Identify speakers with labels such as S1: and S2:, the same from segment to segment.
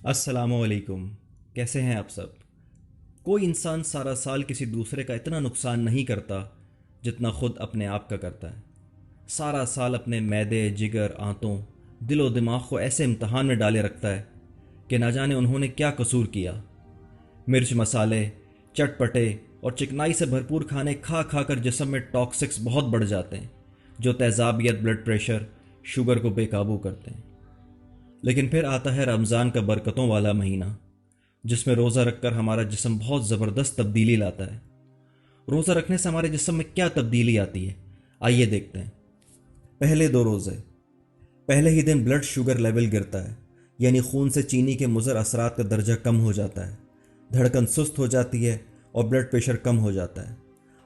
S1: السلام علیکم، کیسے ہیں آپ سب؟ کوئی انسان سارا سال کسی دوسرے کا اتنا نقصان نہیں کرتا جتنا خود اپنے آپ کا کرتا ہے۔ سارا سال اپنے معدے، جگر، آنتوں، دل و دماغ کو ایسے امتحان میں ڈالے رکھتا ہے کہ نہ جانے انہوں نے کیا قصور کیا۔ مرچ مسالے، چٹپٹے اور چکنائی سے بھرپور کھانے کھا کھا کر جسم میں ٹاکسکس بہت بڑھ جاتے ہیں جو تیزابیت، بلڈ پریشر، شوگر کو بے قابو کرتے ہیں۔ لیکن پھر آتا ہے رمضان کا برکتوں والا مہینہ، جس میں روزہ رکھ کر ہمارا جسم بہت زبردست تبدیلی لاتا ہے۔ روزہ رکھنے سے ہمارے جسم میں کیا تبدیلی آتی ہے، آئیے دیکھتے ہیں۔ پہلے 2 روزے، پہلے ہی دن بلڈ شوگر لیول گرتا ہے، یعنی خون سے چینی کے مضر اثرات کا درجہ کم ہو جاتا ہے، دھڑکن سست ہو جاتی ہے اور بلڈ پریشر کم ہو جاتا ہے۔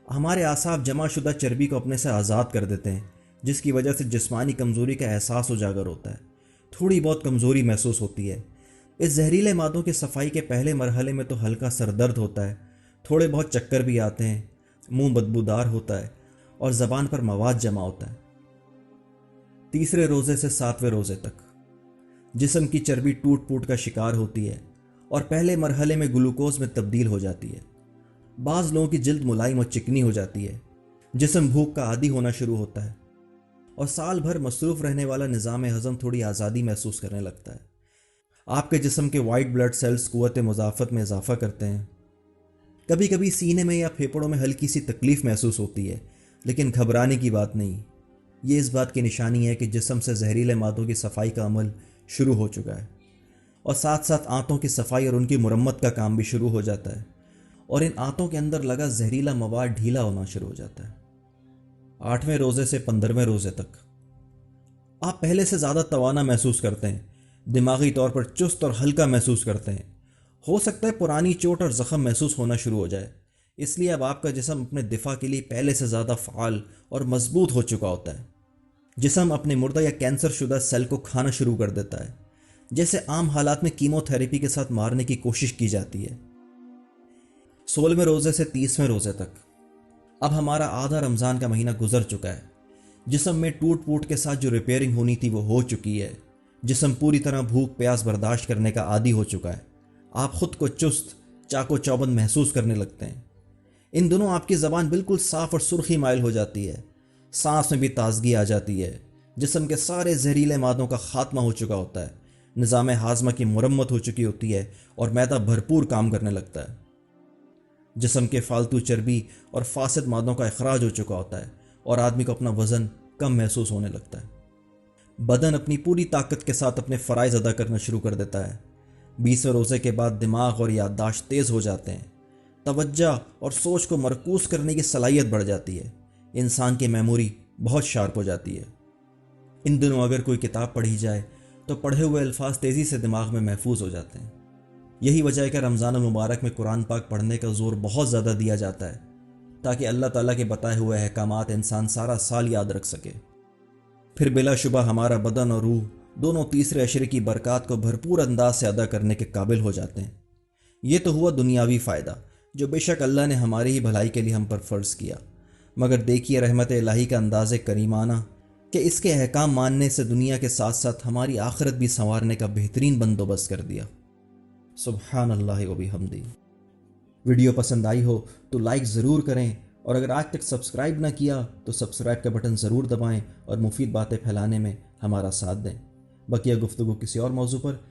S1: ہمارے اعصاب جمع شدہ چربی کو اپنے سے آزاد کر دیتے ہیں، جس کی وجہ سے جسمانی کمزوری کا احساس اجاگر ہوتا ہے، تھوڑی بہت کمزوری محسوس ہوتی ہے۔ اس زہریلے مادوں کی صفائی کے پہلے مرحلے میں تو ہلکا سر درد ہوتا ہے، تھوڑے بہت چکر بھی آتے ہیں، منہ بدبودار ہوتا ہے اور زبان پر مواد جمع ہوتا ہے۔ تیسرے روزے سے 7ویں روزے تک جسم کی چربی ٹوٹ پوٹ کا شکار ہوتی ہے اور پہلے مرحلے میں گلوکوز میں تبدیل ہو جاتی ہے۔ بعض لوگوں کی جلد ملائم اور چکنی ہو جاتی ہے، جسم بھوک کا عادی ہونا شروع ہوتا ہے اور سال بھر مصروف رہنے والا نظام ہضم تھوڑی آزادی محسوس کرنے لگتا ہے۔ آپ کے جسم کے وائٹ بلڈ سیلز قوت مضافت میں اضافہ کرتے ہیں۔ کبھی کبھی سینے میں یا پھیپھڑوں میں ہلکی سی تکلیف محسوس ہوتی ہے، لیکن گھبرانے کی بات نہیں۔ یہ اس بات کی نشانی ہے کہ جسم سے زہریلے مادوں کی صفائی کا عمل شروع ہو چکا ہے، اور ساتھ ساتھ آنتوں کی صفائی اور ان کی مرمت کا کام بھی شروع ہو جاتا ہے، اور ان آنتوں کے اندر لگا زہریلا مواد ڈھیلا ہونا شروع ہو جاتا ہے۔ 8ویں روزے سے 15ویں روزے تک آپ پہلے سے زیادہ توانا محسوس کرتے ہیں، دماغی طور پر چست اور ہلکا محسوس کرتے ہیں۔ ہو سکتا ہے پرانی چوٹ اور زخم محسوس ہونا شروع ہو جائے، اس لیے اب آپ کا جسم اپنے دفاع کے لیے پہلے سے زیادہ فعال اور مضبوط ہو چکا ہوتا ہے۔ جسم اپنے مردہ یا کینسر شدہ سیل کو کھانا شروع کر دیتا ہے، جیسے عام حالات میں کیمو تھراپی کے ساتھ مارنے کی کوشش کی جاتی ہے۔ 16ویں روزے سے 30ویں روزے تک اب ہمارا آدھا رمضان کا مہینہ گزر چکا ہے۔ جسم میں ٹوٹ پوٹ کے ساتھ جو ریپیئرنگ ہونی تھی وہ ہو چکی ہے۔ جسم پوری طرح بھوک پیاس برداشت کرنے کا عادی ہو چکا ہے۔ آپ خود کو چست، چاق و چوبند محسوس کرنے لگتے ہیں۔ ان دنوں آپ کی زبان بالکل صاف اور سرخی مائل ہو جاتی ہے، سانس میں بھی تازگی آ جاتی ہے۔ جسم کے سارے زہریلے مادوں کا خاتمہ ہو چکا ہوتا ہے، نظام ہاضمہ کی مرمت ہو چکی ہوتی ہے اور معدہ بھرپور کام کرنے لگتا ہے۔ جسم کے فالتو چربی اور فاسد مادوں کا اخراج ہو چکا ہوتا ہے اور آدمی کو اپنا وزن کم محسوس ہونے لگتا ہے۔ بدن اپنی پوری طاقت کے ساتھ اپنے فرائض ادا کرنا شروع کر دیتا ہے۔ 20ویں روزے کے بعد دماغ اور یادداشت تیز ہو جاتے ہیں، توجہ اور سوچ کو مرکوز کرنے کی صلاحیت بڑھ جاتی ہے، انسان کی میموری بہت شارپ ہو جاتی ہے۔ ان دنوں اگر کوئی کتاب پڑھی جائے تو پڑھے ہوئے الفاظ تیزی سے دماغ میں محفوظ ہو جاتے ہیں۔ یہی وجہ ہے کہ رمضان المبارک میں قرآن پاک پڑھنے کا زور بہت زیادہ دیا جاتا ہے، تاکہ اللہ تعالیٰ کے بتائے ہوئے احکامات انسان سارا سال یاد رکھ سکے۔ پھر بلا شبہ ہمارا بدن اور روح دونوں تیسرے عشرے کی برکات کو بھرپور انداز سے ادا کرنے کے قابل ہو جاتے ہیں۔ یہ تو ہوا دنیاوی فائدہ، جو بے شک اللہ نے ہماری ہی بھلائی کے لیے ہم پر فرض کیا، مگر دیکھیے رحمت الہی کا انداز کریمانہ کہ اس کے احکام ماننے سے دنیا کے ساتھ ساتھ ہماری آخرت بھی سنوارنے کا بہترین بندوبست کر دیا۔ سبحان اللہ و بحمدہ۔ ویڈیو پسند آئی ہو تو لائک ضرور کریں، اور اگر آج تک سبسکرائب نہ کیا تو سبسکرائب کا بٹن ضرور دبائیں اور مفید باتیں پھیلانے میں ہمارا ساتھ دیں۔ بقیہ گفتگو کسی اور موضوع پر